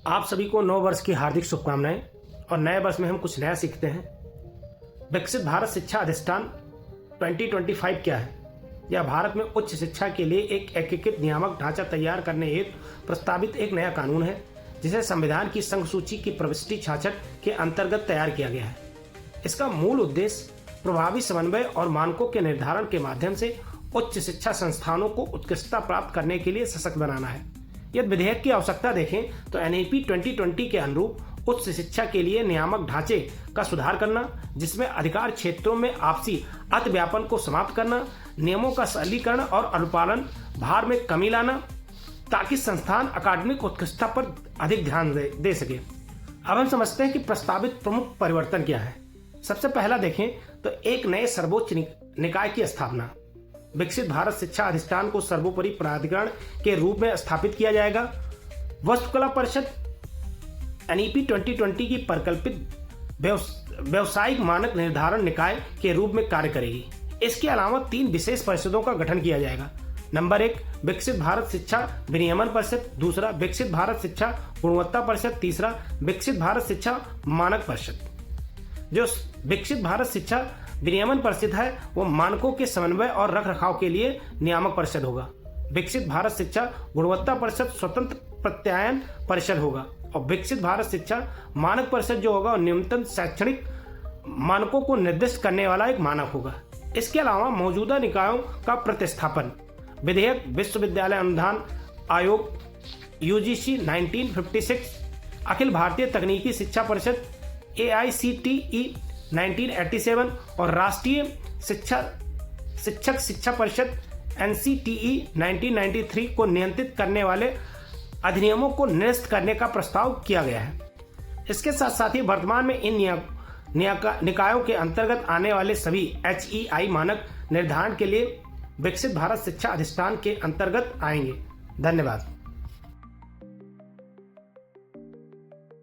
आप सभी को नव वर्ष की हार्दिक शुभकामनाएं। और नए वर्ष में हम कुछ नया सीखते हैं। विकसित भारत शिक्षा अधिष्ठान 2025 क्या है? यह भारत में उच्च शिक्षा के लिए एक एकीकृत नियामक ढांचा तैयार करने हेतु प्रस्तावित एक नया कानून है, जिसे संविधान की संघ सूची की प्रविष्टि 66 के अंतर्गत तैयार किया गया है। इसका मूल उद्देश्य प्रभावी समन्वय और मानकों के निर्धारण के माध्यम से उच्च शिक्षा संस्थानों को उत्कृष्टता प्राप्त करने के लिए सशक्त बनाना है। यदि विधेयक की आवश्यकता देखें तो NEP 2020 के अनुरूप उच्च शिक्षा के लिए नियामक ढांचे का सुधार करना, जिसमें अधिकार क्षेत्रों में आपसी अतिव्यापन को समाप्त करना, नियमों का सरलीकरण और अनुपालन भार में कमी लाना, ताकि संस्थान अकादमिक उत्कृष्टता पर अधिक ध्यान दे सके। अब हम समझते हैं कि प्रस्तावित प्रमुख परिवर्तन क्या है। सबसे पहला देखें तो एक नए सर्वोच्च निकाय की स्थापना। विकसित भारत शिक्षा अधिष्ठान को सर्वोपरि प्राधिकरण के रूप में स्थापित किया जाएगा। वास्तुकला परिषद NEP 2020 की परिकल्पित व्यवसायिक मानक निर्धारण निकाय के रूप में कार्य करेगी। इसके अलावा 3 विशेष परिषदों का गठन किया जाएगा। नंबर 1 विकसित भारत शिक्षा विनियमन परिषद, दूसरा विकसित भारत शिक्षा गुणवत्ता परिषद, तीसरा विकसित भारत शिक्षा मानक परिषद। जो विकसित भारत शिक्षा विनियमन परिषद है वो मानकों के समन्वय और रखरखाव के लिए नियामक परिषद होगा। विकसित भारत शिक्षा गुणवत्ता परिषद स्वतंत्र प्रत्यायन परिषद होगा। और विकसित भारत शिक्षा मानक परिषद जो होगा न्यूनतम शैक्षणिक मानकों को निर्दिष्ट करने वाला एक मानक होगा। इसके अलावा मौजूदा निकायों का प्रतिस्थापन विधेयक विश्वविद्यालय अनुदान आयोग UGC 1956, अखिल भारतीय तकनीकी शिक्षा परिषद AICTE 1987 और राष्ट्रीय शिक्षक शिक्षा परिषद NCTE 1993 को नियंत्रित करने वाले अधिनियमों को निरस्त करने का प्रस्ताव किया गया है। इसके साथ साथ ही वर्तमान में इन निकायों के अंतर्गत आने वाले सभी HEI मानक निर्धारण के लिए विकसित भारत शिक्षा अधिष्ठान के अंतर्गत आएंगे। धन्यवाद।